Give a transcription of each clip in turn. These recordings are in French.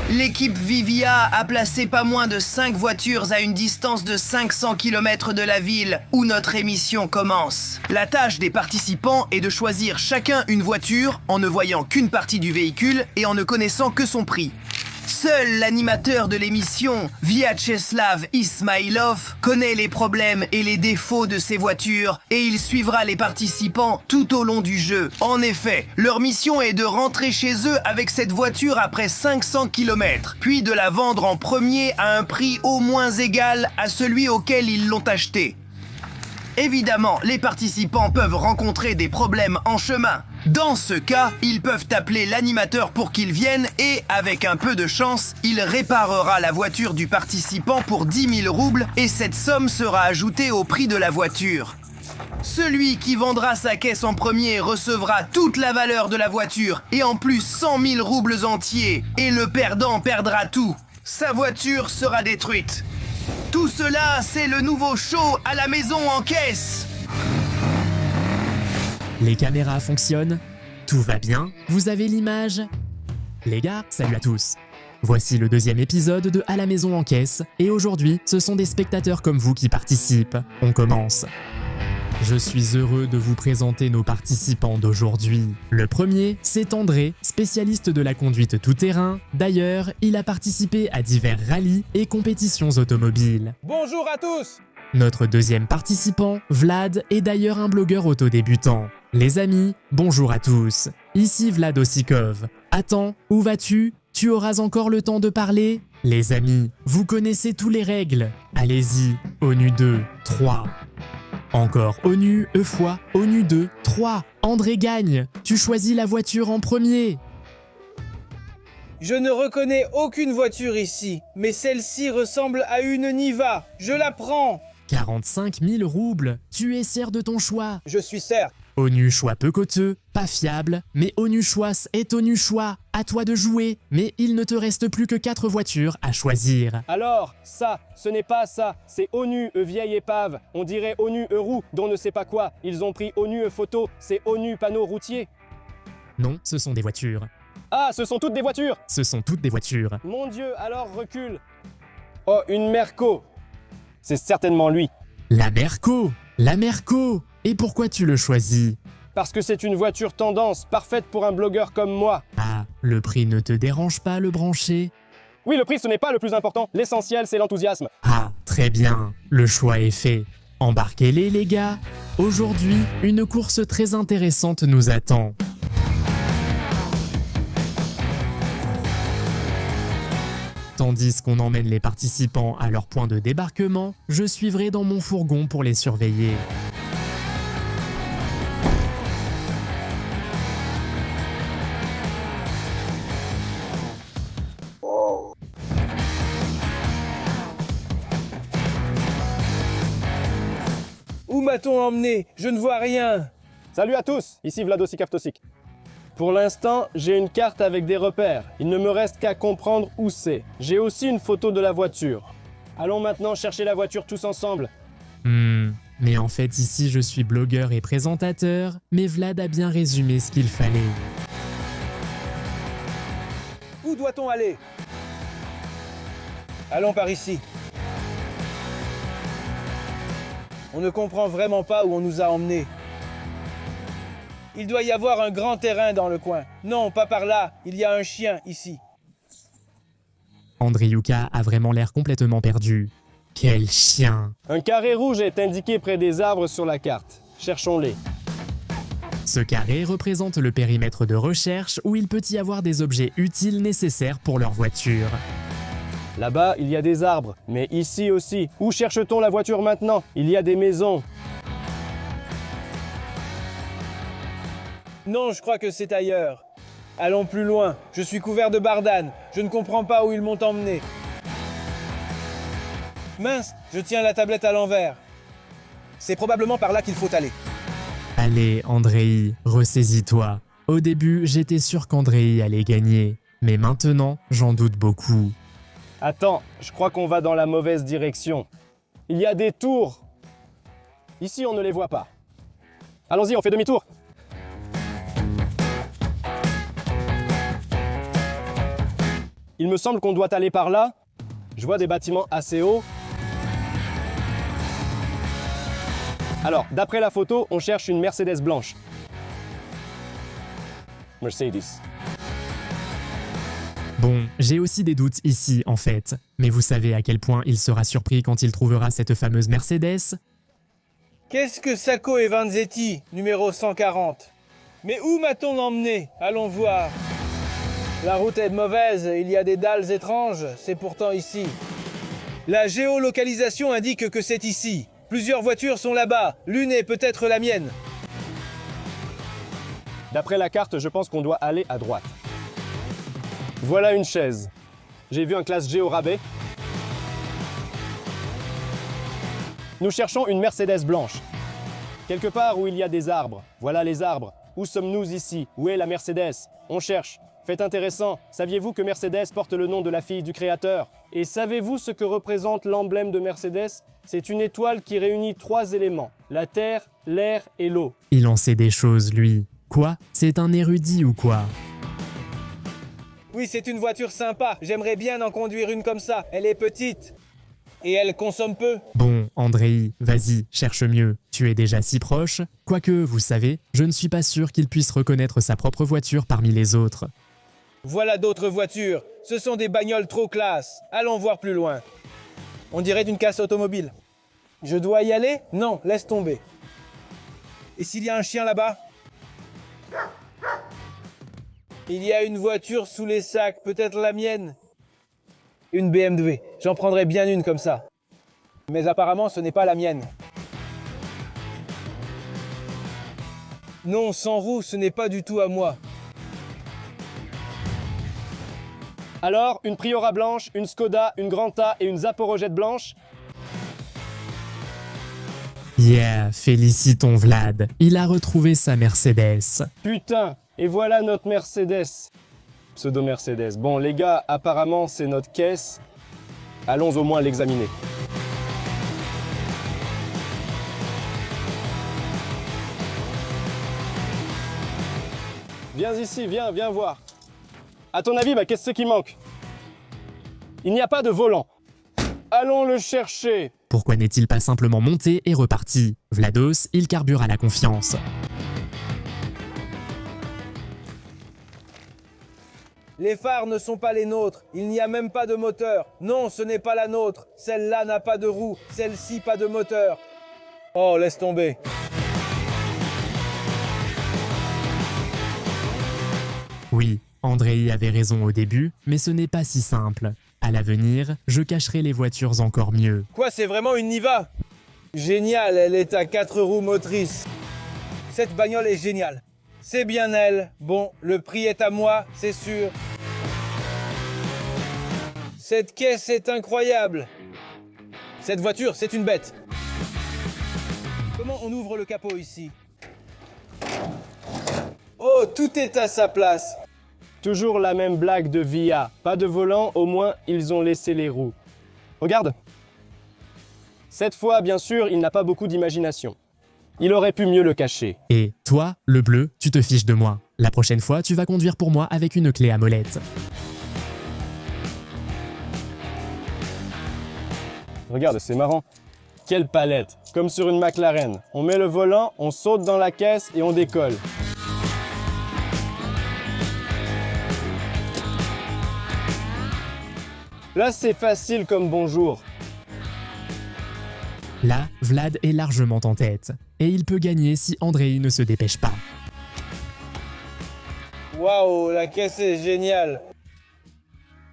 L'équipe Vivia a placé pas moins de 5 voitures à une distance de 500 km de la ville où notre émission commence. La tâche des participants est de choisir chacun une voiture en ne voyant qu'une partie du véhicule et en ne connaissant que son prix. Seul l'animateur de l'émission, Vyacheslav Ismailov, connaît les problèmes et les défauts de ces voitures et il suivra les participants tout au long du jeu. En effet, leur mission est de rentrer chez eux avec cette voiture après 500 km, puis de la vendre en premier à un prix au moins égal à celui auquel ils l'ont acheté. Évidemment, les participants peuvent rencontrer des problèmes en chemin. Dans ce cas, ils peuvent appeler l'animateur pour qu'il vienne et, avec un peu de chance, il réparera la voiture du participant pour 10 000 roubles et cette somme sera ajoutée au prix de la voiture. Celui qui vendra sa caisse en premier recevra toute la valeur de la voiture et en plus 100 000 roubles entiers et le perdant perdra tout. Sa voiture sera détruite. Tout cela, c'est le nouveau show à la maison en caisse. Les caméras fonctionnent, tout va bien, vous avez l'image. Les gars, salut à tous. Voici le deuxième épisode de À la maison en caisse et aujourd'hui, ce sont des spectateurs comme vous qui participent. On commence. Je suis heureux de vous présenter nos participants d'aujourd'hui. Le premier, c'est André, spécialiste de la conduite tout-terrain. D'ailleurs, il a participé à divers rallyes et compétitions automobiles. Bonjour à tous! Notre deuxième participant, Vlad, est d'ailleurs un blogueur auto-débutant. Les amis, bonjour à tous. Ici Vlad Ossikov. Attends, où vas-tu? Tu auras encore le temps de parler? Les amis, vous connaissez tous les règles. Allez-y, ONU 2, 3. Encore ONU, fois, ONU 2, 3. André gagne. Tu choisis la voiture en premier. Je ne reconnais aucune voiture ici, mais celle-ci ressemble à une Niva. Je la prends. 45 000 roubles. Tu es serre de ton choix. Je suis cerf. ONU choix peu coûteux, pas fiable, mais ONU choix est ONU choix. À toi de jouer, mais il ne te reste plus que 4 voitures à choisir. Alors, ça, ce n'est pas ça, c'est ONU, vieille épave. On dirait ONU roue, dont ne sait pas quoi. Ils ont pris ONU photo, c'est ONU panneau routier. Non, ce sont des voitures. Ah, ce sont toutes des voitures! Ce sont toutes des voitures. Mon Dieu, alors recule. Oh, une Merco. C'est certainement lui. La Merco! La Merco! Et pourquoi tu le choisis? Parce que c'est une voiture tendance, parfaite pour un blogueur comme moi. Ah, le prix ne te dérange pas, le brancher? Oui, le prix, ce n'est pas le plus important. L'essentiel, c'est l'enthousiasme. Ah, très bien. Le choix est fait. Embarquez-les, les gars. Aujourd'hui, une course très intéressante nous attend. Tandis qu'on emmène les participants à leur point de débarquement, je suivrai dans mon fourgon pour les surveiller. Où m'a-t-on emmené? Je ne vois rien. Salut à tous, ici Vlad Ossikov Tossik. Pour l'instant, j'ai une carte avec des repères. Il ne me reste qu'à comprendre où c'est. J'ai aussi une photo de la voiture. Allons maintenant chercher la voiture tous ensemble. Mais en fait ici je suis blogueur et présentateur, mais Vlad a bien résumé ce qu'il fallait. Où doit-on aller? Allons par ici. On ne comprend vraiment pas où on nous a emmenés. Il doit y avoir un grand terrain dans le coin. Non, pas par là. Il y a un chien ici. Andriuka a vraiment l'air complètement perdu. Quel chien! Un carré rouge est indiqué près des arbres sur la carte. Cherchons-les. Ce carré représente le périmètre de recherche où il peut y avoir des objets utiles nécessaires pour leur voiture. Là-bas, il y a des arbres, mais ici aussi. Où cherche-t-on la voiture maintenant? Il y a des maisons. Non, je crois que c'est ailleurs. Allons plus loin. Je suis couvert de bardanes. Je ne comprends pas où ils m'ont emmené. Mince, je tiens la tablette à l'envers. C'est probablement par là qu'il faut aller. Allez, Andrei, ressaisis-toi. Au début, j'étais sûr qu'Andrei allait gagner. Mais maintenant, j'en doute beaucoup. Attends, je crois qu'on va dans la mauvaise direction. Il y a des tours. Ici, on ne les voit pas. Allons-y, on fait demi-tour. Il me semble qu'on doit aller par là. Je vois des bâtiments assez hauts. Alors, d'après la photo, on cherche une Mercedes blanche. Mercedes. Bon, j'ai aussi des doutes ici, en fait. Mais vous savez à quel point il sera surpris quand il trouvera cette fameuse Mercedes? Qu'est-ce que Sacco et Vanzetti, numéro 140? Mais où m'a-t-on emmené? Allons voir. La route est mauvaise, il y a des dalles étranges, c'est pourtant ici. La géolocalisation indique que c'est ici. Plusieurs voitures sont là-bas, l'une est peut-être la mienne. D'après la carte, je pense qu'on doit aller à droite. Voilà une chaise. J'ai vu un classe G au rabais. Nous cherchons une Mercedes blanche. Quelque part où il y a des arbres. Voilà les arbres. Où sommes-nous ici? Où est la Mercedes? On cherche. Fait intéressant, saviez-vous que Mercedes porte le nom de la fille du créateur? Et savez-vous ce que représente l'emblème de Mercedes? C'est une étoile qui réunit 3 éléments, la terre, l'air et l'eau. Il en sait des choses, lui. Quoi? C'est un érudit ou quoi? Oui, c'est une voiture sympa, j'aimerais bien en conduire une comme ça. Elle est petite et elle consomme peu. Bon, Andrei, vas-y, cherche mieux. Tu es déjà si proche. Quoique, vous savez, je ne suis pas sûr qu'il puisse reconnaître sa propre voiture parmi les autres. Voilà d'autres voitures. Ce sont des bagnoles trop classe. Allons voir plus loin. On dirait d'une casse automobile. Je dois y aller? Non, laisse tomber. Et s'il y a un chien là-bas? Il y a une voiture sous les sacs, peut-être la mienne. Une BMW. J'en prendrais bien une comme ça. Mais apparemment, ce n'est pas la mienne. Non, sans roue, ce n'est pas du tout à moi. Alors, une Priora blanche, une Skoda, une Granta et une Zaporojette blanche? Yeah, félicitons Vlad. Il a retrouvé sa Mercedes. Putain, et voilà notre Mercedes. Pseudo-Mercedes. Bon, les gars, apparemment, c'est notre caisse. Allons au moins l'examiner. Viens ici, viens voir. À ton avis, qu'est-ce qui manque? Il n'y a pas de volant. Allons le chercher. Pourquoi n'est-il pas simplement monté et reparti? Vlados, il carbure à la confiance. Les phares ne sont pas les nôtres, il n'y a même pas de moteur. Non, ce n'est pas la nôtre. Celle-là n'a pas de roue, celle-ci pas de moteur. Oh, laisse tomber. Oui, Andrei avait raison au début, mais ce n'est pas si simple. À l'avenir, je cacherai les voitures encore mieux. Quoi, c'est vraiment une Niva? Génial, elle est à 4 roues motrices. Cette bagnole est géniale. C'est bien elle. Bon, le prix est à moi, c'est sûr. Cette caisse est incroyable. Cette voiture, c'est une bête. Comment on ouvre le capot ici? Oh, tout est à sa place. Toujours la même blague de Via. Pas de volant, au moins ils ont laissé les roues. Regarde. Cette fois, bien sûr, il n'a pas beaucoup d'imagination. Il aurait pu mieux le cacher. Et toi, le bleu, tu te fiches de moi. La prochaine fois, tu vas conduire pour moi avec une clé à molette. Regarde, c'est marrant. Quelle palette, comme sur une McLaren. On met le volant, on saute dans la caisse et on décolle. Là, c'est facile comme bonjour. Là, Vlad est largement en tête. Et il peut gagner si Andrei ne se dépêche pas. Waouh, la caisse est géniale.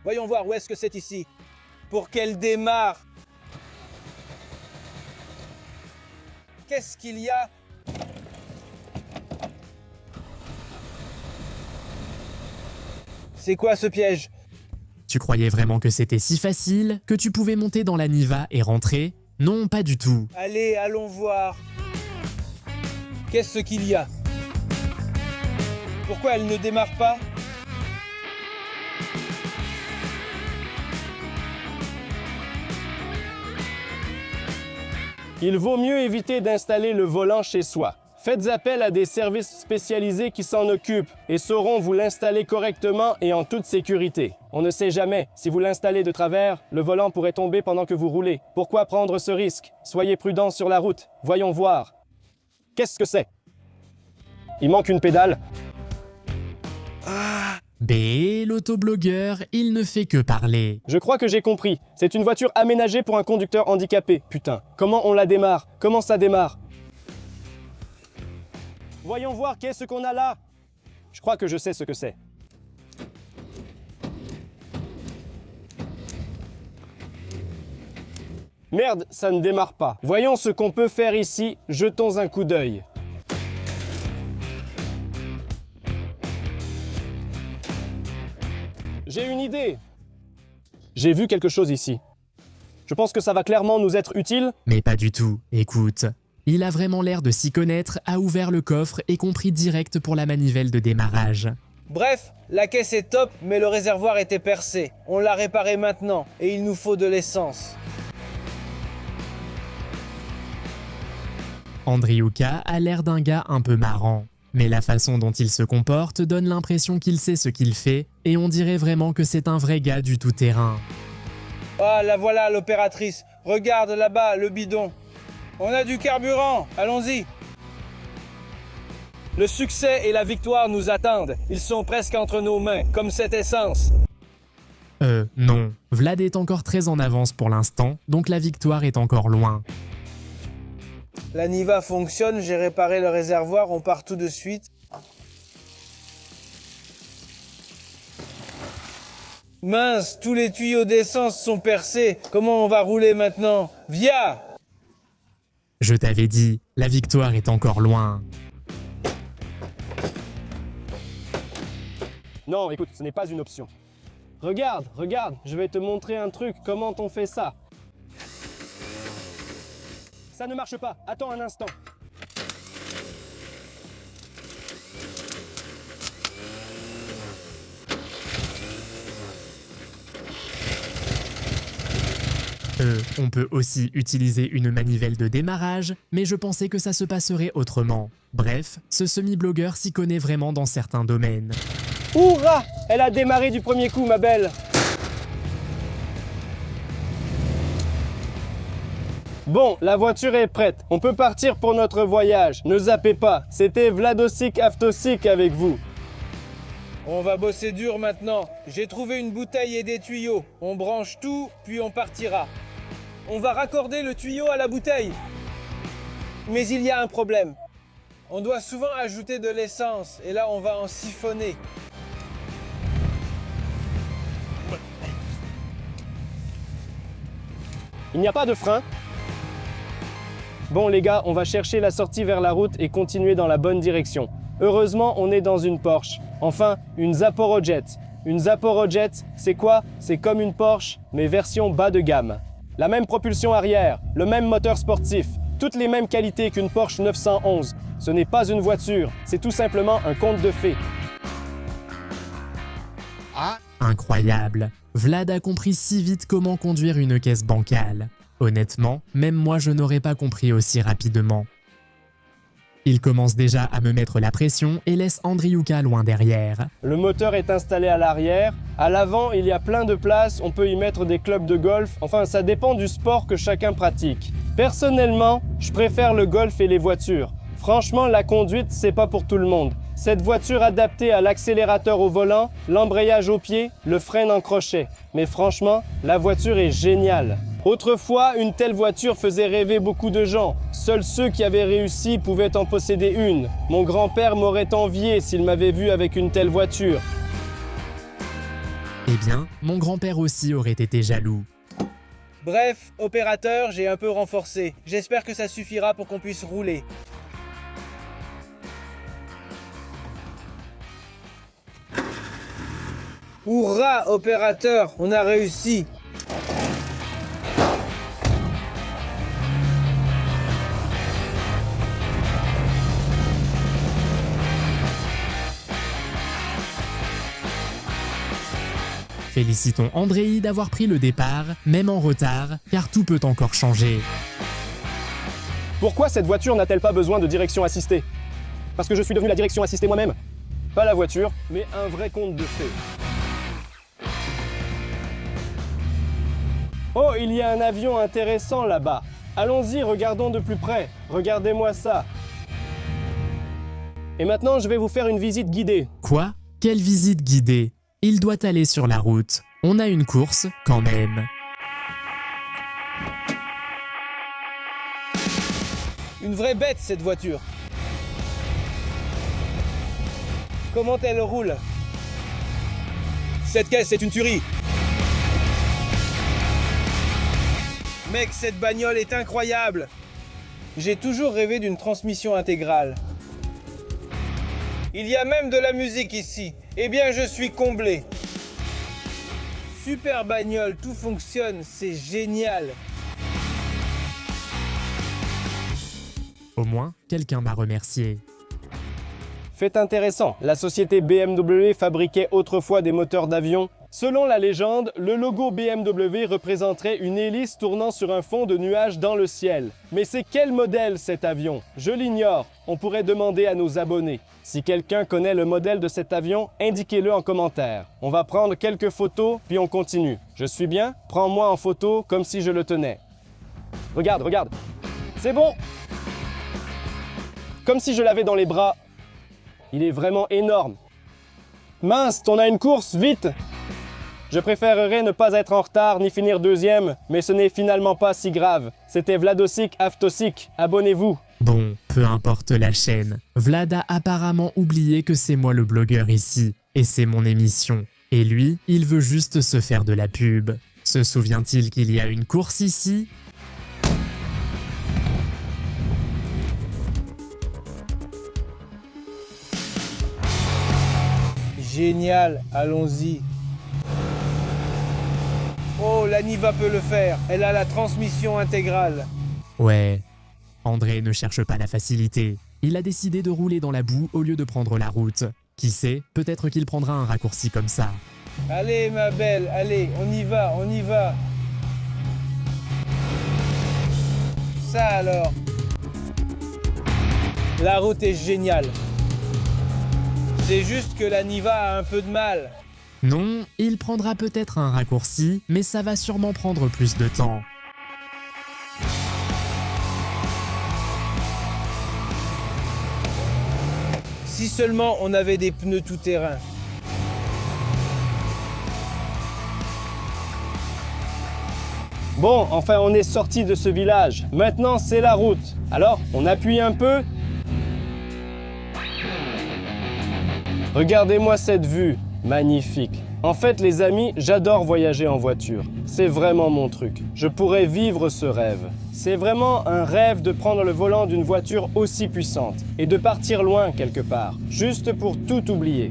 Voyons voir où est-ce que c'est ici. Pour qu'elle démarre. Qu'est-ce qu'il y a? C'est quoi ce piège? Tu croyais vraiment que c'était si facile, que tu pouvais monter dans la Niva et rentrer? Non, pas du tout. Allez, allons voir. Qu'est-ce qu'il y a? Pourquoi elle ne démarre pas? Il vaut mieux éviter d'installer le volant chez soi. Faites appel à des services spécialisés qui s'en occupent et sauront vous l'installer correctement et en toute sécurité. On ne sait jamais, si vous l'installez de travers, le volant pourrait tomber pendant que vous roulez. Pourquoi prendre ce risque? Soyez prudents sur la route. Voyons voir. Qu'est-ce que c'est? Il manque une pédale. B, l'autoblogueur, il ne fait que parler. Je crois que j'ai compris. C'est une voiture aménagée pour un conducteur handicapé. Putain, comment on la démarre? Comment ça démarre? Voyons voir qu'est-ce qu'on a là. Je crois que je sais ce que c'est. Merde, ça ne démarre pas. Voyons ce qu'on peut faire ici. Jetons un coup d'œil. J'ai une idée. J'ai vu quelque chose ici. Je pense que ça va clairement nous être utile. Mais pas du tout, écoute. Il a vraiment l'air de s'y connaître, a ouvert le coffre et compris direct pour la manivelle de démarrage. Bref, la caisse est top, mais le réservoir était percé. On l'a réparé maintenant, et il nous faut de l'essence. Andriuka a l'air d'un gars un peu marrant. Mais la façon dont il se comporte donne l'impression qu'il sait ce qu'il fait, et on dirait vraiment que c'est un vrai gars du tout-terrain. Ah, la voilà l'opératrice. Regarde là-bas, le bidon. On a du carburant, allons-y. Le succès et la victoire nous attendent. Ils sont presque entre nos mains, comme cette essence. Non. Vlad est encore très en avance pour l'instant, donc la victoire est encore loin. La Niva fonctionne, j'ai réparé le réservoir, on part tout de suite. Mince, tous les tuyaux d'essence sont percés. Comment on va rouler maintenant? Via! Je t'avais dit, la victoire est encore loin. Non, écoute, ce n'est pas une option. Regarde, je vais te montrer un truc, comment on fait ça. Ça ne marche pas, attends un instant. On peut aussi utiliser une manivelle de démarrage, mais je pensais que ça se passerait autrement. Bref, ce semi-blogueur s'y connaît vraiment dans certains domaines. Hourra! Elle a démarré du premier coup, ma belle. Bon, la voiture est prête. On peut partir pour notre voyage. Ne zappez pas, c'était Vladosik Aftosik avec vous. On va bosser dur maintenant. J'ai trouvé une bouteille et des tuyaux. On branche tout, puis on partira. On va raccorder le tuyau à la bouteille. Mais il y a un problème. On doit souvent ajouter de l'essence, et là on va en siphonner. Il n'y a pas de frein. Bon les gars, on va chercher la sortie vers la route et continuer dans la bonne direction. Heureusement, on est dans une Porsche. Enfin, une Zaporojet. Une Zaporojet, c'est quoi? C'est comme une Porsche, mais version bas de gamme. La même propulsion arrière, le même moteur sportif, toutes les mêmes qualités qu'une Porsche 911. Ce n'est pas une voiture, c'est tout simplement un conte de fées. Incroyable. Vlad a compris si vite comment conduire une caisse bancale. Honnêtement, même moi je n'aurais pas compris aussi rapidement. Il commence déjà à me mettre la pression et laisse Andriuka loin derrière. Le moteur est installé à l'arrière. À l'avant, il y a plein de place, on peut y mettre des clubs de golf. Enfin, ça dépend du sport que chacun pratique. Personnellement, je préfère le golf et les voitures. Franchement, la conduite, c'est pas pour tout le monde. Cette voiture adaptée à l'accélérateur au volant, l'embrayage au pied, le frein en crochet. Mais franchement, la voiture est géniale. Autrefois, une telle voiture faisait rêver beaucoup de gens. Seuls ceux qui avaient réussi pouvaient en posséder une. Mon grand-père m'aurait envié s'il m'avait vu avec une telle voiture. Eh bien, mon grand-père aussi aurait été jaloux. Bref, opérateur, j'ai un peu renforcé. J'espère que ça suffira pour qu'on puisse rouler. Hourra, opérateur, on a réussi. Félicitons Andrei d'avoir pris le départ, même en retard, car tout peut encore changer. Pourquoi cette voiture n'a-t-elle pas besoin de direction assistée? Parce que je suis devenu la direction assistée moi-même. Pas la voiture, mais un vrai conte de fées. Oh, il y a un avion intéressant là-bas. Allons-y, regardons de plus près. Regardez-moi ça. Et maintenant, je vais vous faire une visite guidée. Quoi? Quelle visite guidée? Il doit aller sur la route. On a une course, quand même. Une vraie bête, cette voiture. Comment elle roule? Cette caisse, c'est une tuerie. Mec, cette bagnole est incroyable. J'ai toujours rêvé d'une transmission intégrale. Il y a même de la musique ici. Eh bien, je suis comblé. Super bagnole, tout fonctionne, c'est génial. Au moins, quelqu'un m'a remercié. Fait intéressant, la société BMW fabriquait autrefois des moteurs d'avion. Selon la légende, le logo BMW représenterait une hélice tournant sur un fond de nuages dans le ciel. Mais c'est quel modèle cet avion? Je l'ignore. On pourrait demander à nos abonnés. Si quelqu'un connaît le modèle de cet avion, indiquez-le en commentaire. On va prendre quelques photos, puis on continue. Je suis bien? Prends-moi en photo comme si je le tenais. Regarde, regarde. C'est bon! Comme si je l'avais dans les bras. Il est vraiment énorme. Mince, on a une course, vite! Je préférerais ne pas être en retard ni finir deuxième, mais ce n'est finalement pas si grave. C'était Vladosic Aftosic, abonnez-vous. Bon, peu importe la chaîne. Vlad a apparemment oublié que c'est moi le blogueur ici, et c'est mon émission. Et lui, il veut juste se faire de la pub. Se souvient-il qu'il y a une course ici? Génial, allons-y. Oh, la Niva peut le faire. Elle a la transmission intégrale. Ouais. André ne cherche pas la facilité. Il a décidé de rouler dans la boue au lieu de prendre la route. Qui sait, peut-être qu'il prendra un raccourci comme ça. Allez, ma belle, allez, on y va, on y va. Ça alors. La route est géniale. C'est juste que la Niva a un peu de mal. Non, il prendra peut-être un raccourci, mais ça va sûrement prendre plus de temps. Si seulement on avait des pneus tout-terrain. Bon, enfin on est sorti de ce village. Maintenant c'est la route. Alors, on appuie un peu. Regardez-moi cette vue, magnifique. En fait les amis, j'adore voyager en voiture. C'est vraiment mon truc. Je pourrais vivre ce rêve. C'est vraiment un rêve de prendre le volant d'une voiture aussi puissante et de partir loin quelque part, juste pour tout oublier.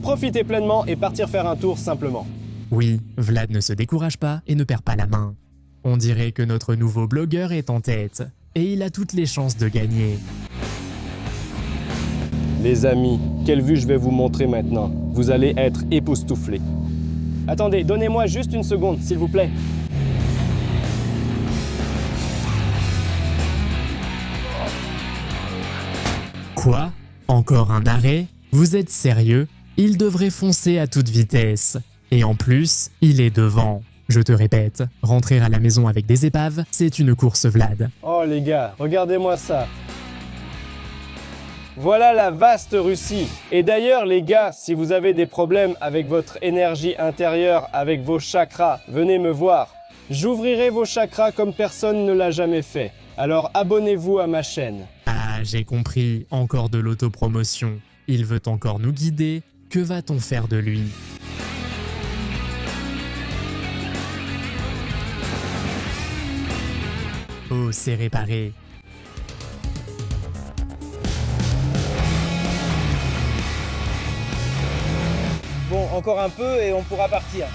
Profiter pleinement et partir faire un tour simplement. Oui, Vlad ne se décourage pas et ne perd pas la main. On dirait que notre nouveau blogueur est en tête, et il a toutes les chances de gagner. Les amis, quelle vue je vais vous montrer maintenant. Vous allez être époustouflés. Attendez, donnez-moi juste une seconde, s'il vous plaît. Quoi? Encore un arrêt? Vous êtes sérieux? Il devrait foncer à toute vitesse. Et en plus, il est devant. Je te répète, rentrer à la maison avec des épaves, c'est une course Vlad. Oh les gars, regardez-moi ça. Voilà la vaste Russie. Et d'ailleurs les gars, si vous avez des problèmes avec votre énergie intérieure, avec vos chakras, venez me voir. J'ouvrirai vos chakras comme personne ne l'a jamais fait. Alors abonnez-vous à ma chaîne. Ah, j'ai compris, encore de l'autopromotion. Il veut encore nous guider. Que va-t-on faire de lui? Oh, c'est réparé. Bon, encore un peu et on pourra partir.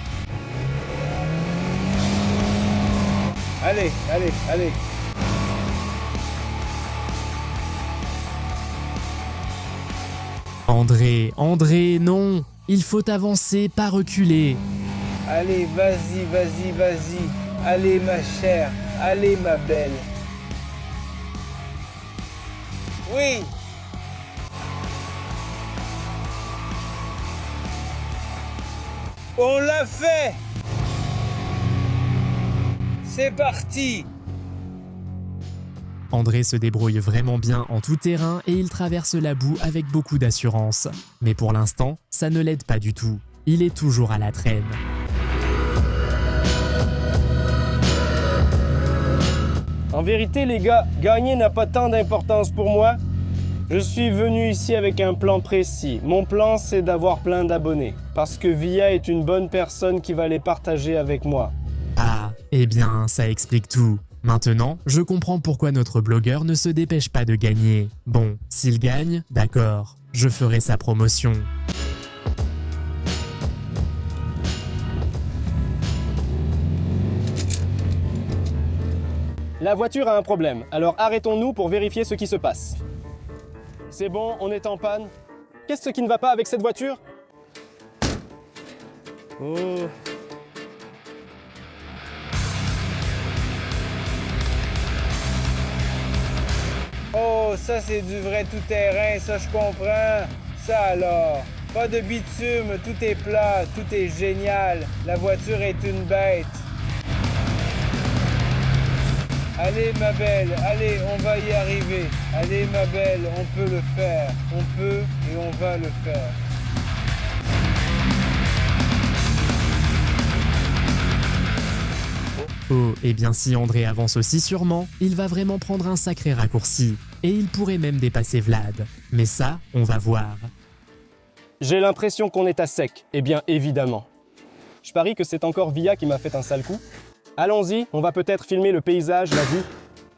Allez, allez, allez. André, non! Il faut avancer, pas reculer. Allez, vas-y, vas-y, vas-y. Allez, ma chère. Allez, ma belle. Oui. On l'a fait! C'est parti! André se débrouille vraiment bien en tout terrain et il traverse la boue avec beaucoup d'assurance. Mais pour l'instant, ça ne l'aide pas du tout. Il est toujours à la traîne. En vérité, les gars, gagner n'a pas tant d'importance pour moi. Je suis venu ici avec un plan précis. Mon plan, c'est d'avoir plein d'abonnés. Parce que Via est une bonne personne qui va les partager avec moi. Ah, eh bien, ça explique tout. Maintenant, je comprends pourquoi notre blogueur ne se dépêche pas de gagner. Bon, s'il gagne, d'accord, je ferai sa promotion. La voiture a un problème, alors arrêtons-nous pour vérifier ce qui se passe. C'est bon, on est en panne. Qu'est-ce qui ne va pas avec cette voiture? Oh. Oh, ça c'est du vrai tout-terrain, ça je comprends. Ça alors, pas de bitume, tout est plat, tout est génial. La voiture est une bête. Allez ma belle, allez, on va y arriver. Allez ma belle, on peut le faire. On peut et on va le faire. Oh, eh bien si André avance aussi sûrement, il va vraiment prendre un sacré raccourci. Et il pourrait même dépasser Vlad. Mais ça, on va voir. J'ai l'impression qu'on est à sec. Eh bien, évidemment. Je parie que c'est encore Via qui m'a fait un sale coup. Allons-y, on va peut-être filmer le paysage, la vue.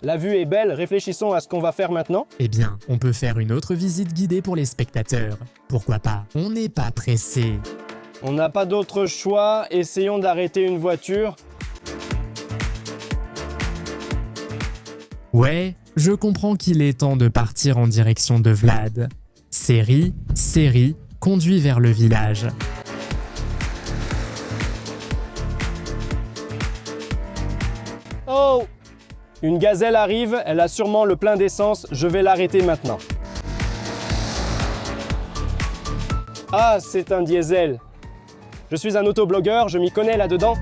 La vue est belle, réfléchissons à ce qu'on va faire maintenant. Eh bien, on peut faire une autre visite guidée pour les spectateurs. Pourquoi pas? On n'est pas pressé. On n'a pas d'autre choix, essayons d'arrêter une voiture. Ouais, je comprends qu'il est temps de partir en direction de Vlad. Série, conduit vers le village. Oh! Une gazelle arrive, elle a sûrement le plein d'essence, je vais l'arrêter maintenant. Ah, c'est un diesel. Je suis un autoblogueur, je m'y connais là-dedans.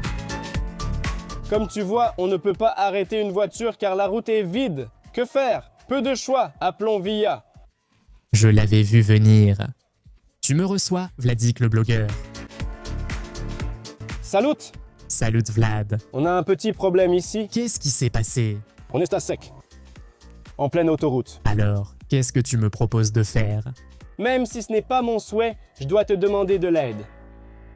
Comme tu vois, on ne peut pas arrêter une voiture car la route est vide. Que faire? Peu de choix, appelons Via. Je l'avais vu venir. Tu me reçois, Vladik le blogueur. Salut! Salut Vlad. On a un petit problème ici. Qu'est-ce qui s'est passé? On est à sec. En pleine autoroute. Alors, qu'est-ce que tu me proposes de faire? Même si ce n'est pas mon souhait, je dois te demander de l'aide.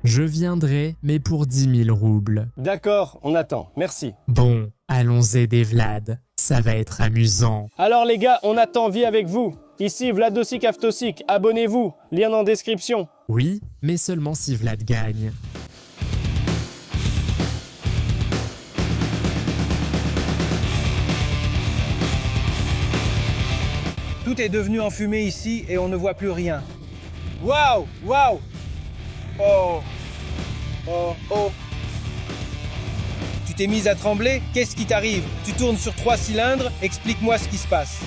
Je viendrai, mais pour 10 000 roubles. D'accord, on attend. Merci. Bon, allons aider Vlad. Ça va être amusant. Alors les gars, on attend Vie avec vous. Ici Vladosik Aftosik, abonnez-vous. Lien en description. Oui, mais seulement si Vlad gagne. Tout est devenu enfumé ici et on ne voit plus rien. Waouh! Waouh! Oh! Oh! Oh! Tu t'es mise à trembler? Qu'est-ce qui t'arrive? Tu tournes sur 3 cylindres? Explique-moi ce qui se passe.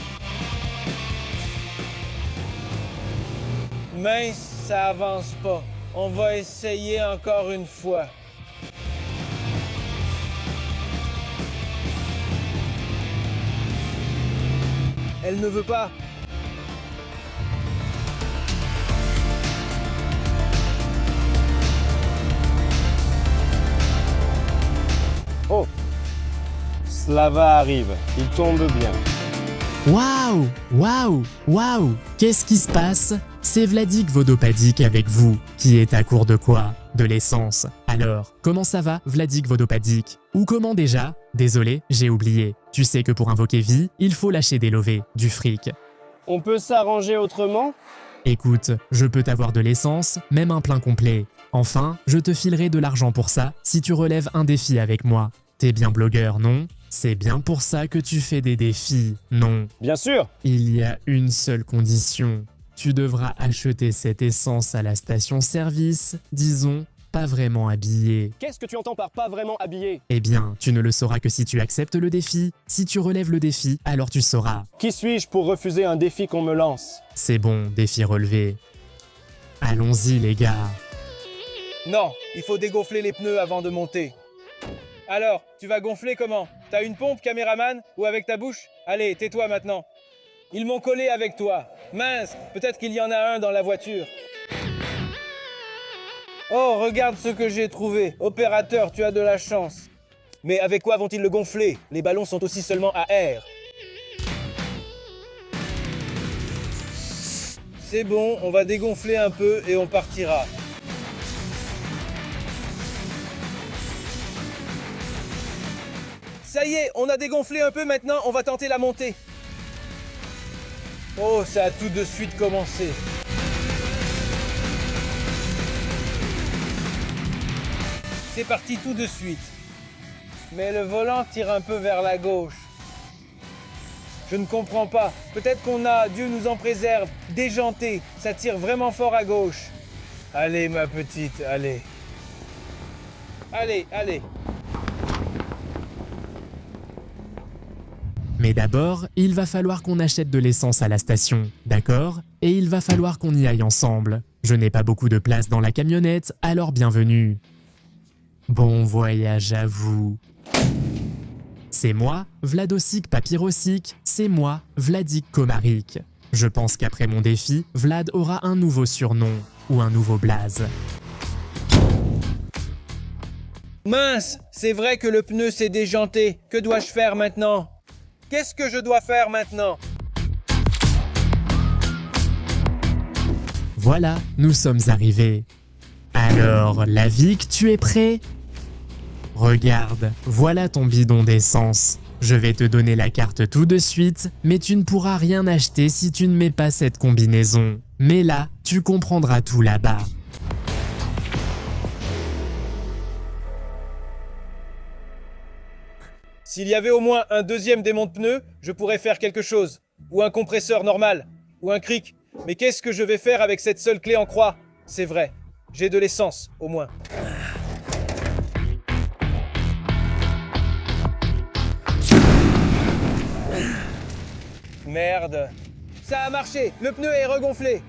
Mais ça avance pas. On va essayer encore une fois. Elle ne veut pas. Oh! Slava arrive. Il tombe bien. Waouh! Waouh! Waouh! Qu'est-ce qui se passe? C'est Vladik Vodopadik avec vous, qui est à court de quoi? De l'essence. Alors, comment ça va, Vladik Vodopadik? Ou comment déjà? Désolé, j'ai oublié. Tu sais que pour invoquer vie, il faut lâcher des lovés, du fric. On peut s'arranger autrement? Écoute, je peux t'avoir de l'essence, même un plein complet. Enfin, je te filerai de l'argent pour ça si tu relèves un défi avec moi. T'es bien blogueur, non? C'est bien pour ça que tu fais des défis, non? Bien sûr! Il y a une seule condition. Tu devras acheter cette essence à la station-service, disons, pas vraiment habillé. Qu'est-ce que tu entends par pas vraiment habillé? Eh bien, tu ne le sauras que si tu acceptes le défi. Si tu relèves le défi, alors tu sauras. Qui suis-je pour refuser un défi qu'on me lance? C'est bon, défi relevé. Allons-y les gars. Non, il faut dégonfler les pneus avant de monter. Alors, tu vas gonfler comment? T'as une pompe, caméraman? Ou avec ta bouche? Allez, tais-toi maintenant. Ils m'ont collé avec toi. Mince, peut-être qu'il y en a un dans la voiture. Oh, regarde ce que j'ai trouvé. Opérateur, tu as de la chance. Mais avec quoi vont-ils le gonfler? Les ballons sont aussi seulement à air. C'est bon, on va dégonfler un peu et on partira. Ça y est, on a dégonflé un peu maintenant, on va tenter la montée. Oh, ça a tout de suite commencé. C'est parti tout de suite. Mais le volant tire un peu vers la gauche. Je ne comprends pas. Peut-être qu'on a, Dieu nous en préserve, déjanté. Ça tire vraiment fort à gauche. Allez, ma petite, allez. Allez, allez. Mais d'abord, il va falloir qu'on achète de l'essence à la station, d'accord? Et il va falloir qu'on y aille ensemble. Je n'ai pas beaucoup de place dans la camionnette, alors bienvenue. Bon voyage à vous. C'est moi, Vladosic Papyrosic, c'est moi, Vladik Komarik. Je pense qu'après mon défi, Vlad aura un nouveau surnom, ou un nouveau blaze. Mince, c'est vrai que le pneu s'est déjanté. Que dois-je faire maintenant? Qu'est-ce que je dois faire maintenant? Voilà, nous sommes arrivés. Alors, Lavik, tu es prêt? Regarde, voilà ton bidon d'essence. Je vais te donner la carte tout de suite, mais tu ne pourras rien acheter si tu ne mets pas cette combinaison. Mais là, tu comprendras tout là-bas. S'il y avait au moins un deuxième démonte-pneu, je pourrais faire quelque chose. Ou un compresseur normal. Ou un cric. Mais qu'est-ce que je vais faire avec cette seule clé en croix? C'est vrai. J'ai de l'essence, au moins. Merde. Ça a marché. Le pneu est regonflé.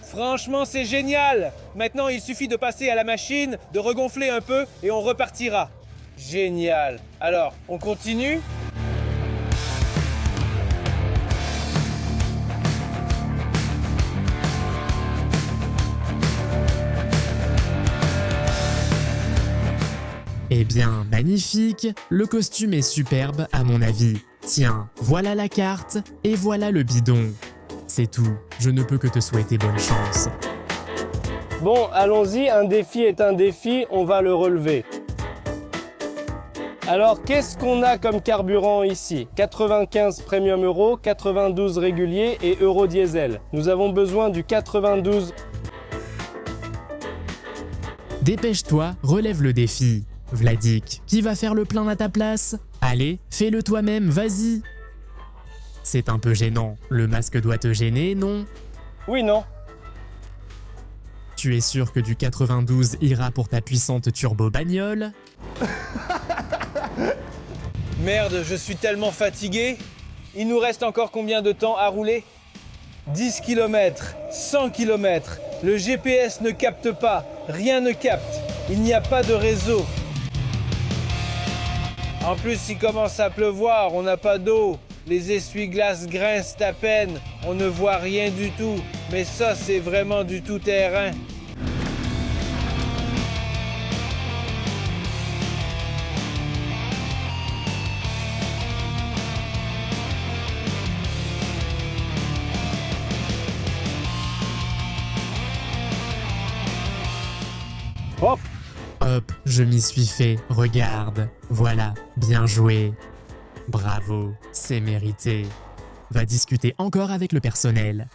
Franchement, c'est génial. Maintenant, il suffit de passer à la machine, de regonfler un peu et on repartira. Génial. Alors, on continue? Eh bien, magnifique. Le costume est superbe à mon avis. Tiens, voilà la carte et voilà le bidon. C'est tout. Je ne peux que te souhaiter bonne chance. Bon, allons-y, un défi est un défi, on va le relever. Alors, qu'est-ce qu'on a comme carburant ici? 95 Premium Euro, 92 régulier et Euro Diesel. Nous avons besoin du 92. Dépêche-toi, relève le défi. Vladik, qui va faire le plein à ta place? Allez, fais-le toi-même, vas-y. C'est un peu gênant. Le masque doit te gêner, non? Oui, non. Tu es sûr que du 92 ira pour ta puissante turbo-bagnole? Merde, je suis tellement fatigué. Il nous reste encore combien de temps à rouler? 10 km, 100 km. Le GPS ne capte pas, rien ne capte. Il n'y a pas de réseau. En plus, il commence à pleuvoir, on n'a pas d'eau. Les essuie-glaces grincent à peine, on ne voit rien du tout. Mais ça, c'est vraiment du tout-terrain. Hop. Hop, je m'y suis fait, regarde. Voilà, bien joué. Bravo, c'est mérité. Va discuter encore avec le personnel.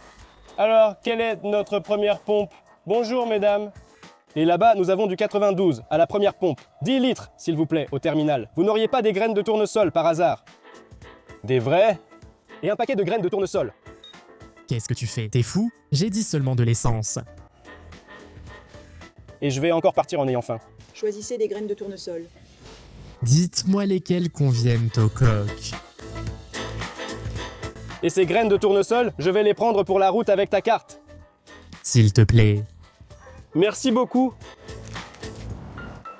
Alors, quelle est notre première pompe? Bonjour, mesdames. Et là-bas, nous avons du 92, à la première pompe. 10 litres, s'il vous plaît, au terminal. Vous n'auriez pas des graines de tournesol, par hasard? Des vraies? Et un paquet de graines de tournesol. Qu'est-ce que tu fais? T'es fou? J'ai dit seulement de l'essence. Et je vais encore partir en ayant faim. Choisissez des graines de tournesol. Dites-moi lesquelles conviennent au coq. Et ces graines de tournesol, je vais les prendre pour la route avec ta carte. S'il te plaît. Merci beaucoup.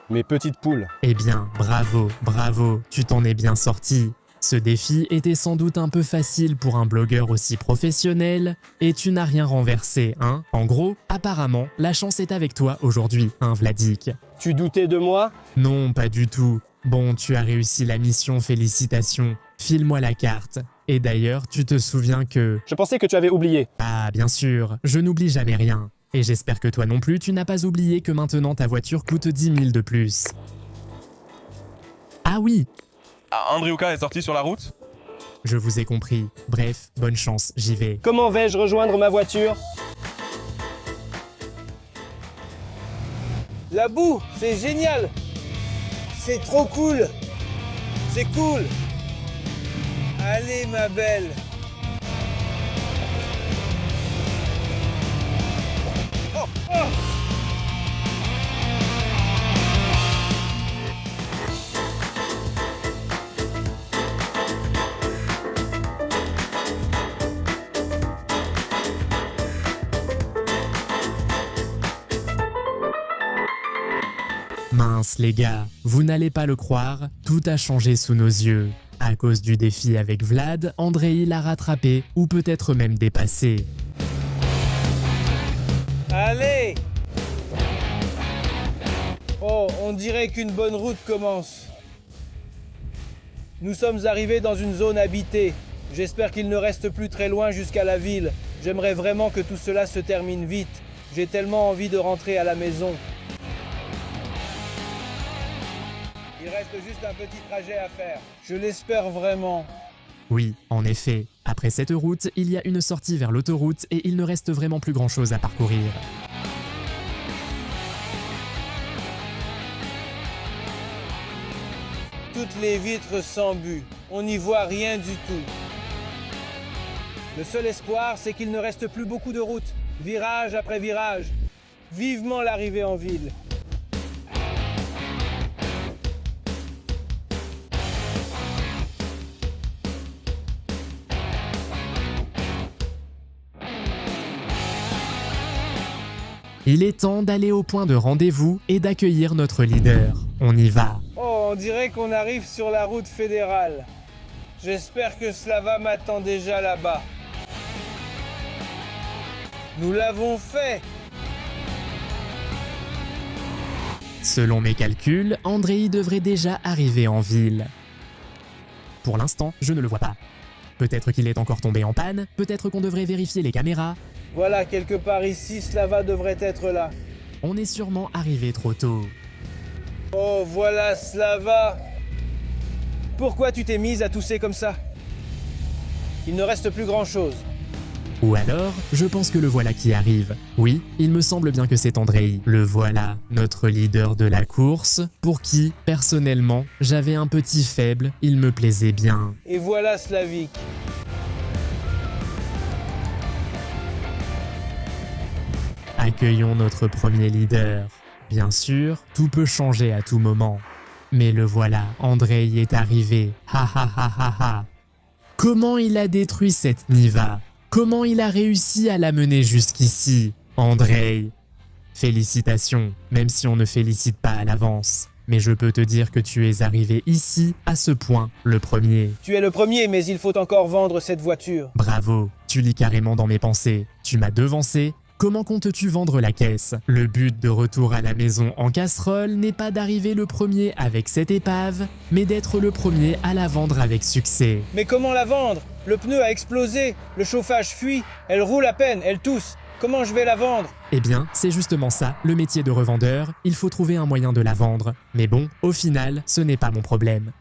mes petites poules. Eh bien, bravo, bravo, tu t'en es bien sorti. Ce défi était sans doute un peu facile pour un blogueur aussi professionnel, et tu n'as rien renversé, hein? En gros, apparemment, la chance est avec toi aujourd'hui, hein Vladik? Tu doutais de moi? Non, pas du tout. Bon, tu as réussi la mission, félicitations. File-moi la carte. Et d'ailleurs, tu te souviens que... Je pensais que tu avais oublié. Ah, bien sûr, je n'oublie jamais rien. Et j'espère que toi non plus, tu n'as pas oublié que maintenant ta voiture coûte 10 000 de plus. Ah oui! Andriuka est sorti sur la route? Je vous ai compris. Bref, bonne chance, j'y vais. Comment vais-je rejoindre ma voiture? La boue, c'est génial! C'est trop cool! C'est cool! Allez, ma belle! Oh, oh! Mince les gars, vous n'allez pas le croire, tout a changé sous nos yeux. À cause du défi avec Vlad, Andrei l'a rattrapé, ou peut-être même dépassé. Allez! Oh, on dirait qu'une bonne route commence. Nous sommes arrivés dans une zone habitée. J'espère qu'il ne reste plus très loin jusqu'à la ville. J'aimerais vraiment que tout cela se termine vite. J'ai tellement envie de rentrer à la maison. Il reste juste un petit trajet à faire. Je l'espère vraiment. Oui, en effet, après cette route, il y a une sortie vers l'autoroute et il ne reste vraiment plus grand chose à parcourir. Toutes les vitres s'embuent. On n'y voit rien du tout. Le seul espoir, c'est qu'il ne reste plus beaucoup de routes. Virage après virage. Vivement l'arrivée en ville. Il est temps d'aller au point de rendez-vous et d'accueillir notre leader. On y va. Oh, on dirait qu'on arrive sur la route fédérale. J'espère que Slava m'attend déjà là-bas. Nous l'avons fait! Selon mes calculs, Andrei devrait déjà arriver en ville. Pour l'instant, je ne le vois pas. Peut-être qu'il est encore tombé en panne, peut-être qu'on devrait vérifier les caméras. Voilà, quelque part ici, Slava devrait être là. On est sûrement arrivé trop tôt. Oh, voilà Slava! Pourquoi tu t'es mise à tousser comme ça? Il ne reste plus grand-chose. Ou alors, je pense que le voilà qui arrive. Oui, il me semble bien que c'est Andrei. Le voilà, notre leader de la course, pour qui, personnellement, j'avais un petit faible, il me plaisait bien. Et voilà Slavik. Accueillons notre premier leader. Bien sûr, tout peut changer à tout moment. Mais le voilà, Andrei est arrivé. Ha ha ha ha ha. Comment il a détruit cette Niva? Comment il a réussi à la mener jusqu'ici? Andrei, félicitations, même si on ne félicite pas à l'avance. Mais je peux te dire que tu es arrivé ici, à ce point, le premier. Tu es le premier, mais il faut encore vendre cette voiture. Bravo, tu lis carrément dans mes pensées. Tu m'as devancé. Comment comptes-tu vendre la caisse? Le but de retour à la maison en casserole n'est pas d'arriver le premier avec cette épave, mais d'être le premier à la vendre avec succès. Mais comment la vendre? Le pneu a explosé, le chauffage fuit, elle roule à peine, elle tousse. Comment je vais la vendre? Eh bien, c'est justement ça, le métier de revendeur, il faut trouver un moyen de la vendre. Mais bon, au final, ce n'est pas mon problème.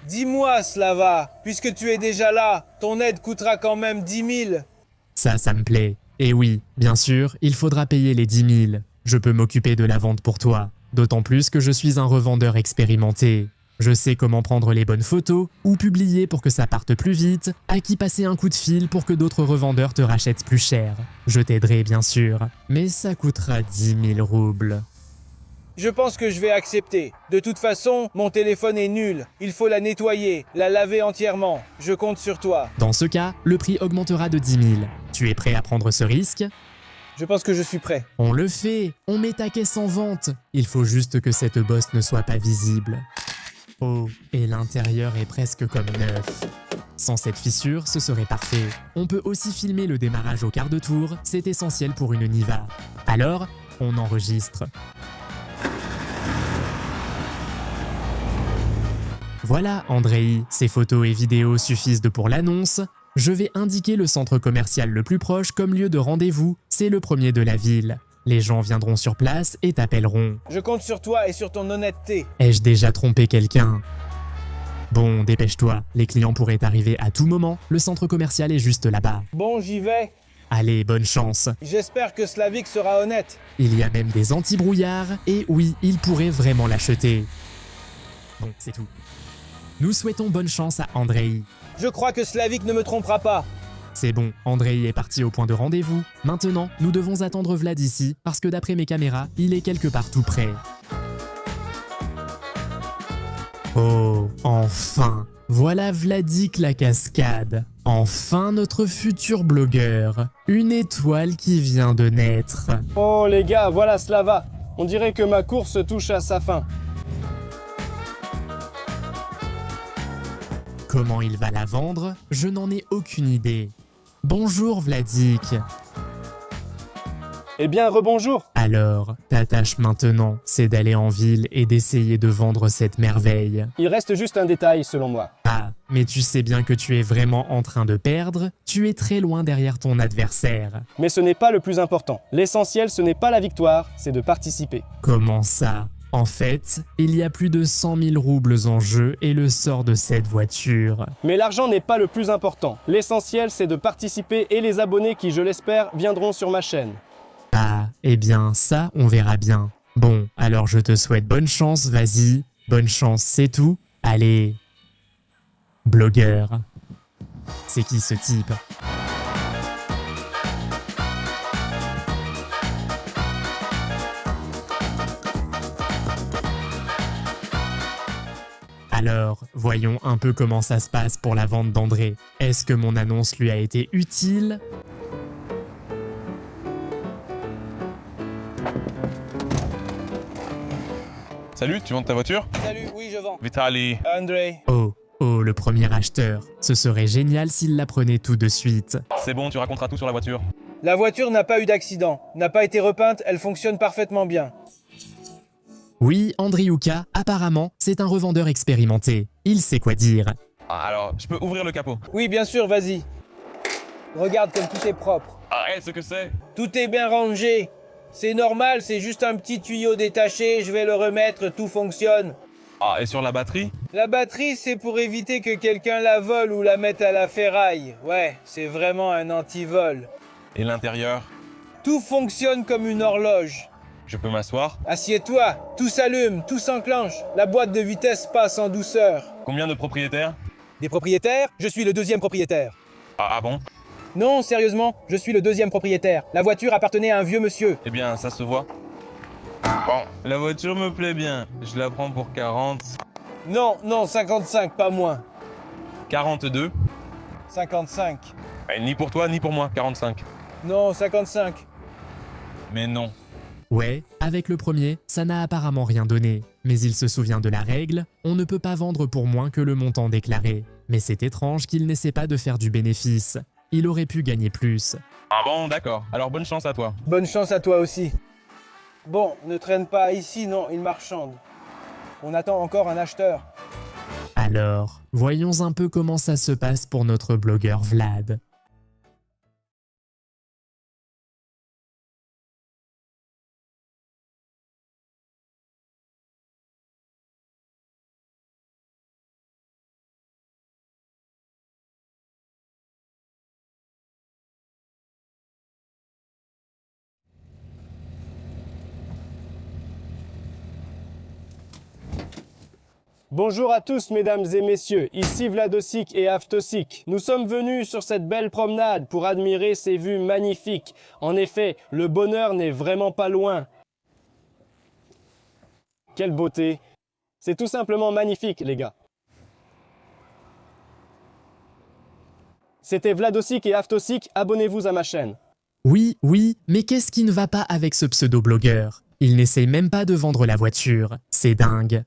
Dis-moi, Slava, puisque tu es déjà là, ton aide coûtera quand même 10 000. Ça me plaît. Et oui, bien sûr, il faudra payer les 10 000. Je peux m'occuper de la vente pour toi. D'autant plus que je suis un revendeur expérimenté. Je sais comment prendre les bonnes photos, ou publier pour que ça parte plus vite, à qui passer un coup de fil pour que d'autres revendeurs te rachètent plus cher. Je t'aiderai bien sûr, mais ça coûtera 10 000 roubles. Je pense que je vais accepter. De toute façon, mon téléphone est nul. Il faut la nettoyer, la laver entièrement. Je compte sur toi. Dans ce cas, le prix augmentera de 10 000. Tu es prêt à prendre ce risque? Je pense que je suis prêt. On le fait, on met ta caisse en vente. Il faut juste que cette bosse ne soit pas visible. Oh, et l'intérieur est presque comme neuf. Sans cette fissure, ce serait parfait. On peut aussi filmer le démarrage au quart de tour, c'est essentiel pour une Niva. Alors, on enregistre. Voilà, Andrei, ces photos et vidéos suffisent pour l'annonce. Je vais indiquer le centre commercial le plus proche comme lieu de rendez-vous, c'est le premier de la ville. Les gens viendront sur place et t'appelleront. Je compte sur toi et sur ton honnêteté. Ai-je déjà trompé quelqu'un ? Bon, dépêche-toi, les clients pourraient arriver à tout moment, le centre commercial est juste là-bas. Bon, j'y vais. Allez, bonne chance. J'espère que Slavik sera honnête. Il y a même des anti-brouillards, et oui, il pourrait vraiment l'acheter. Bon, c'est tout. Nous souhaitons bonne chance à Andrei. Je crois que Slavik ne me trompera pas. C'est bon, Andrei est parti au point de rendez-vous. Maintenant, nous devons attendre Vlad ici, parce que d'après mes caméras, il est quelque part tout près. Oh, enfin! Voilà Vladik la cascade. Enfin notre futur blogueur. Une étoile qui vient de naître. Oh les gars, voilà Slava. On dirait que ma course touche à sa fin. Comment il va la vendre? Je n'en ai aucune idée. Bonjour Vladik. Eh bien, rebonjour. Alors, ta tâche maintenant, c'est d'aller en ville et d'essayer de vendre cette merveille. Il reste juste un détail selon moi. Ah, mais tu sais bien que tu es vraiment en train de perdre, tu es très loin derrière ton adversaire. Mais ce n'est pas le plus important. L'essentiel, ce n'est pas la victoire, c'est de participer. Comment ça? En fait, il y a plus de 100 000 roubles en jeu et le sort de cette voiture. Mais l'argent n'est pas le plus important. L'essentiel, c'est de participer et les abonnés qui, je l'espère, viendront sur ma chaîne. Ah, eh bien, ça, on verra bien. Bon, alors je te souhaite bonne chance, vas-y. Bonne chance, c'est tout. Allez. Blogueur. C'est qui ce type? Alors, voyons un peu comment ça se passe pour la vente d'André. Est-ce que mon annonce lui a été utile? Salut, tu vends ta voiture? Salut, oui, je vends. Vitali. Andrei. Oh, le premier acheteur. Ce serait génial s'il la prenait tout de suite. C'est bon, tu raconteras tout sur la voiture. La voiture n'a pas eu d'accident, n'a pas été repeinte, elle fonctionne parfaitement bien. Oui, Andriuka, apparemment, c'est un revendeur expérimenté. Il sait quoi dire. Ah, alors, je peux ouvrir le capot. Oui, bien sûr, vas-y. Regarde comme tout est propre. Arrête ce que c'est. Tout est bien rangé. C'est normal, c'est juste un petit tuyau détaché, je vais le remettre, tout fonctionne. Ah, et sur la batterie? La batterie, c'est pour éviter que quelqu'un la vole ou la mette à la ferraille. Ouais, c'est vraiment un anti-vol. Et l'intérieur? Tout fonctionne comme une horloge. Je peux m'asseoir? Assieds-toi, tout s'allume, tout s'enclenche. La boîte de vitesse passe en douceur. Combien de propriétaires? Des propriétaires? Je suis le deuxième propriétaire. Ah bon? Non, sérieusement, je suis le deuxième propriétaire. La voiture appartenait à un vieux monsieur. Eh bien, ça se voit. Bon, la voiture me plaît bien. Je la prends pour 40. Non, 55, pas moins. 42. 55. Ni pour toi, ni pour moi, 45. Non, 55. Mais non. Ouais, avec le premier, ça n'a apparemment rien donné. Mais il se souvient de la règle, on ne peut pas vendre pour moins que le montant déclaré. Mais c'est étrange qu'il n'essaie pas de faire du bénéfice. Il aurait pu gagner plus. Ah bon, d'accord. Alors bonne chance à toi. Bonne chance à toi aussi. Bon, ne traîne pas ici, non, il marchande. On attend encore un acheteur. Alors, voyons un peu comment ça se passe pour notre blogueur Vlad. Bonjour à tous mesdames et messieurs, ici Vladosik et Aftosik. Nous sommes venus sur cette belle promenade pour admirer ces vues magnifiques. En effet, le bonheur n'est vraiment pas loin. Quelle beauté! C'est tout simplement magnifique les gars. C'était Vladosik et Aftosik, abonnez-vous à ma chaîne. Oui, oui, mais qu'est-ce qui ne va pas avec ce pseudo-blogueur? Il n'essaye même pas de vendre la voiture, c'est dingue.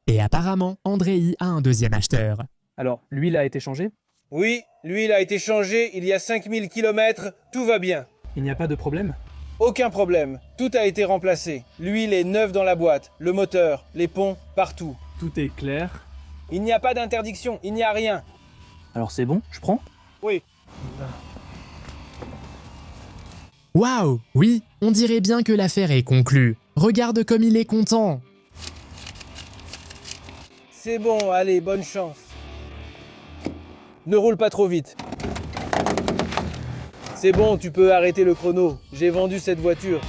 Et apparemment, Andrei a un deuxième acheteur. Alors, l'huile a été changée? Oui, l'huile a été changée il y a 5000 km, tout va bien. Il n'y a pas de problème? Aucun problème, tout a été remplacé. L'huile est neuve dans la boîte, le moteur, les ponts, partout. Tout est clair. Il n'y a pas d'interdiction, il n'y a rien. Alors c'est bon, je prends? Oui. Waouh, oui, on dirait bien que l'affaire est conclue. Regarde comme il est content. C'est bon, allez, bonne chance. Ne roule pas trop vite. C'est bon, tu peux arrêter le chrono. J'ai vendu cette voiture.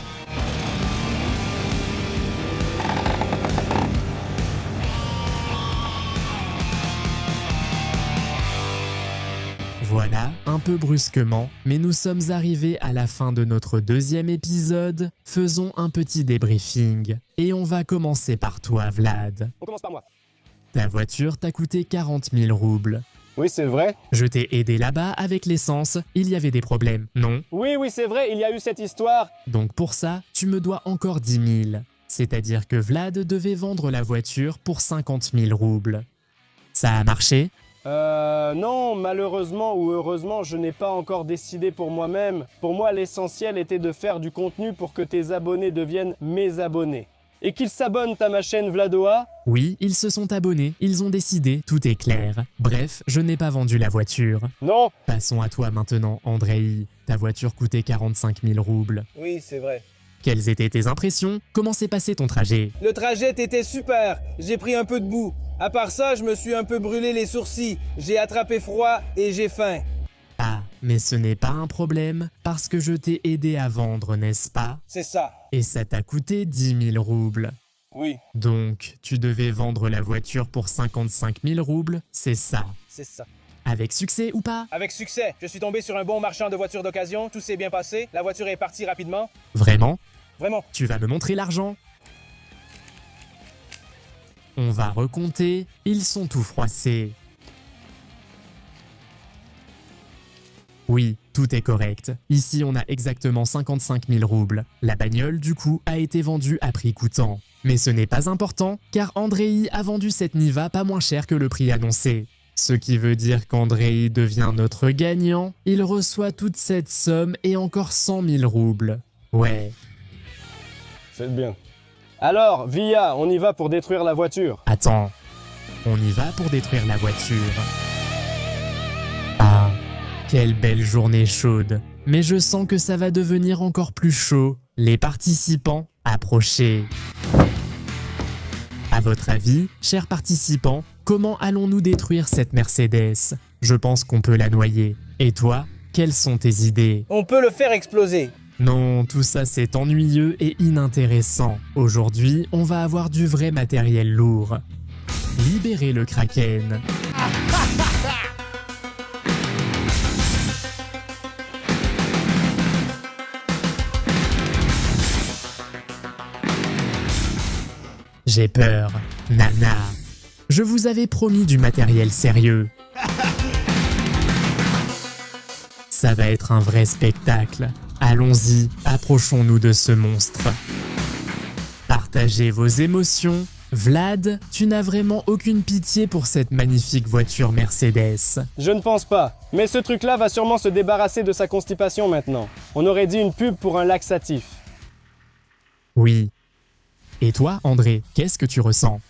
Voilà, un peu brusquement, mais nous sommes arrivés à la fin de notre deuxième épisode. Faisons un petit débriefing. Et on va commencer par toi, Vlad. On commence par moi. Ta voiture t'a coûté 40 000 roubles. Oui, c'est vrai. Je t'ai aidé là-bas avec l'essence, il y avait des problèmes, non? Oui, c'est vrai, il y a eu cette histoire. Donc pour ça, tu me dois encore 10 000. C'est-à-dire que Vlad devait vendre la voiture pour 50 000 roubles. Ça a marché? Non, malheureusement ou heureusement, je n'ai pas encore décidé pour moi-même. Pour moi, l'essentiel était de faire du contenu pour que tes abonnés deviennent mes abonnés. Et qu'ils s'abonnent à ma chaîne Vladoa. Oui, ils se sont abonnés, ils ont décidé, tout est clair. Bref, je n'ai pas vendu la voiture. Non. Passons à toi maintenant, Andrei. Ta voiture coûtait 45 000 roubles. Oui, c'est vrai. Quelles étaient tes impressions? Comment s'est passé ton trajet? Le trajet était super. J'ai pris un peu de boue. À part ça, je me suis un peu brûlé les sourcils. J'ai attrapé froid et j'ai faim. Ah, mais ce n'est pas un problème, parce que je t'ai aidé à vendre, n'est-ce pas? C'est ça. Et ça t'a coûté 10 000 roubles. Oui, Donc, tu devais vendre la voiture pour 55 000 roubles, c'est ça. c'est ça. Avec succès ou pas? Avec succès, je suis tombé sur un bon marchand de voitures d'occasion. Tout s'est bien passé. La voiture est partie rapidement. Vraiment? Vraiment. Tu vas me montrer l'argent? On va recompter, ils sont tout froissés. Oui, tout est correct. Ici, on a exactement 55 000 roubles. La bagnole, du coup, a été vendue à prix coûtant. Mais ce n'est pas important, car Andrei a vendu cette Niva pas moins cher que le prix annoncé. Ce qui veut dire qu'Andrei devient notre gagnant. Il reçoit toute cette somme et encore 100 000 roubles. Ouais. C'est bien. Alors, Via, on y va pour détruire la voiture. Attends, on y va pour détruire la voiture. Ah, quelle belle journée chaude. Mais je sens que ça va devenir encore plus chaud. Les participants, approchez. À votre avis, chers participants, comment allons-nous détruire cette Mercedes? Je pense qu'on peut la noyer. Et toi, quelles sont tes idées? On peut le faire exploser. Non, tout ça c'est ennuyeux et inintéressant. Aujourd'hui, on va avoir du vrai matériel lourd. Libérez le Kraken. J'ai peur, Nana. Je vous avais promis du matériel sérieux. Ça va être un vrai spectacle. Allons-y, approchons-nous de ce monstre. Partagez vos émotions. Vlad, tu n'as vraiment aucune pitié pour cette magnifique voiture Mercedes. Je ne pense pas. Mais ce truc-là va sûrement se débarrasser de sa constipation maintenant. On aurait dit une pub pour un laxatif. Oui. Et toi, André, qu'est-ce que tu ressens?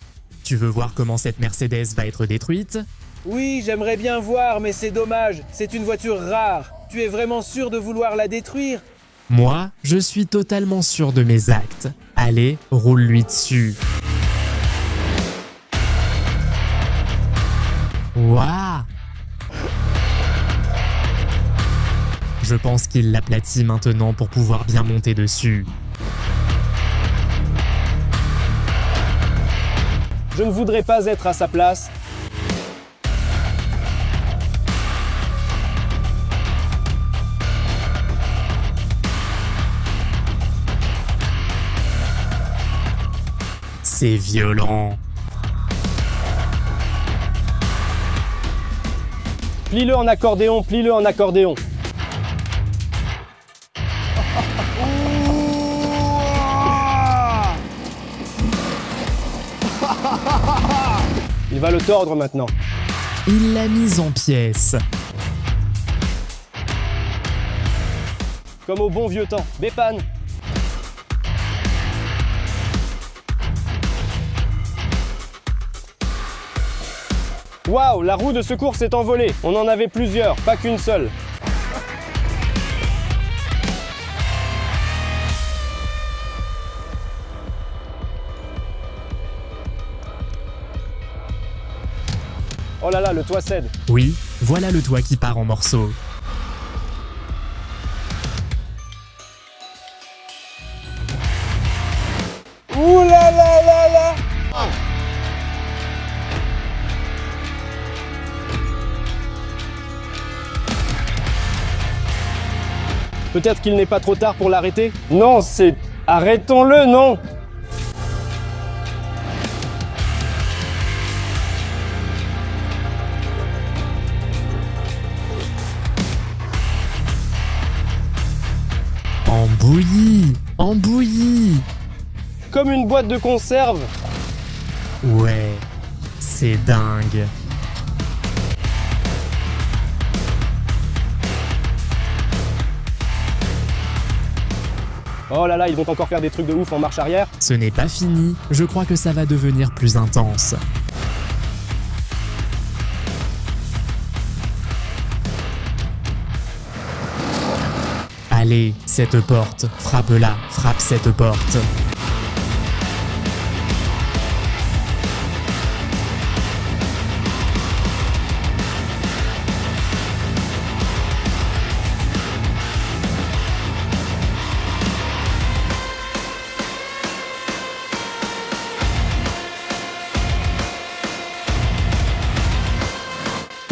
Tu veux voir comment cette Mercedes va être détruite? Oui, j'aimerais bien voir, mais c'est dommage. C'est une voiture rare. Tu es vraiment sûr de vouloir la détruire? Moi, je suis totalement sûr de mes actes. Allez, roule-lui dessus. Waouh! Je pense qu'il l'aplatit maintenant pour pouvoir bien monter dessus. Je ne voudrais pas être à sa place. C'est violent. Plie-le en accordéon, plie-le en accordéon. va le tordre maintenant. Il l'a mise en pièces. Comme au bon vieux temps. Bépane! Waouh, la roue de secours s'est envolée. On en avait plusieurs, pas qu'une seule. Oh là là, le toit cède. Oui, voilà le toit qui part en morceaux. Ouh là là là là! Peut-être qu'il n'est pas trop tard pour l'arrêter? Non, c'est... Arrêtons-le, non! En bouillie! En bouillie! Comme une boîte de conserve. Ouais, c'est dingue. Oh là là, ils vont encore faire des trucs de ouf en marche arrière. Ce n'est pas fini, je crois que ça va devenir plus intense. Allez, cette porte, frappe-la, frappe cette porte.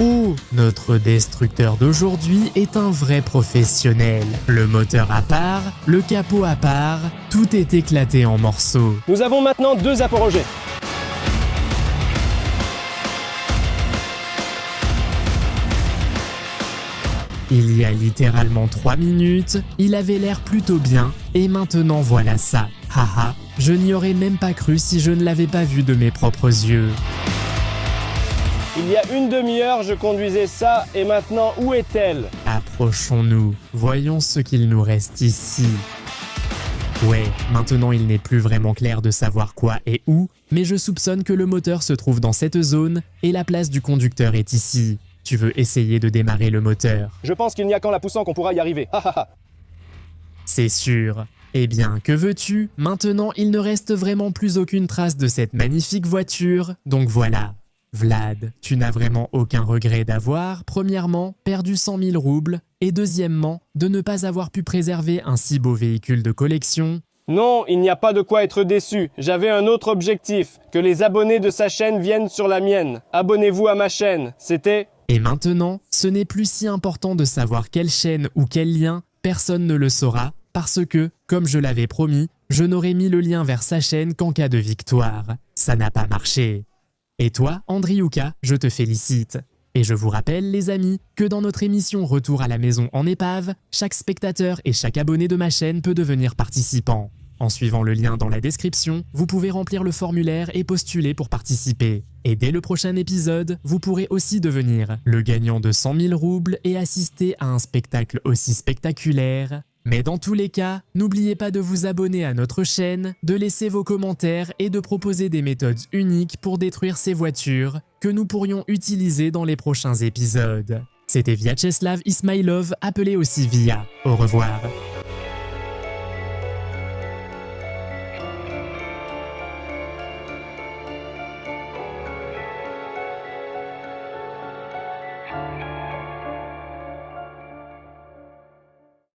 Oh, notre destructeur d'aujourd'hui est un vrai professionnel. Le moteur à part, le capot à part, tout est éclaté en morceaux. Nous avons maintenant 2 apogées. Il y a littéralement 3 minutes, il avait l'air plutôt bien, et maintenant voilà ça. Haha, je n'y aurais même pas cru si je ne l'avais pas vu de mes propres yeux. Il y a une demi-heure, je conduisais ça, et maintenant, où est-elle? Approchons-nous, voyons ce qu'il nous reste ici. Ouais, maintenant il n'est plus vraiment clair de savoir quoi et où, mais je soupçonne que le moteur se trouve dans cette zone, et la place du conducteur est ici. Tu veux essayer de démarrer le moteur? Je pense qu'il n'y a qu'en la poussant qu'on pourra y arriver. Ha ha ha. C'est sûr. Eh bien, que veux-tu? Maintenant, il ne reste vraiment plus aucune trace de cette magnifique voiture, donc voilà. Vlad, tu n'as vraiment aucun regret d'avoir, premièrement, perdu 100 000 roubles, et deuxièmement, de ne pas avoir pu préserver un si beau véhicule de collection. Non, il n'y a pas de quoi être déçu. J'avais un autre objectif, que les abonnés de sa chaîne viennent sur la mienne. Abonnez-vous à ma chaîne, c'était... Et maintenant, ce n'est plus si important de savoir quelle chaîne ou quel lien, personne ne le saura, parce que, comme je l'avais promis, je n'aurais mis le lien vers sa chaîne qu'en cas de victoire. Ça n'a pas marché. Et toi, Andriuka, je te félicite. Et je vous rappelle, les amis, que dans notre émission Retour à la maison en épave, chaque spectateur et chaque abonné de ma chaîne peut devenir participant. En suivant le lien dans la description, vous pouvez remplir le formulaire et postuler pour participer. Et dès le prochain épisode, vous pourrez aussi devenir le gagnant de 100 000 roubles et assister à un spectacle aussi spectaculaire. Mais dans tous les cas, n'oubliez pas de vous abonner à notre chaîne, de laisser vos commentaires et de proposer des méthodes uniques pour détruire ces voitures que nous pourrions utiliser dans les prochains épisodes. C'était Vyacheslav Ismailov, appelé aussi Via. Au revoir.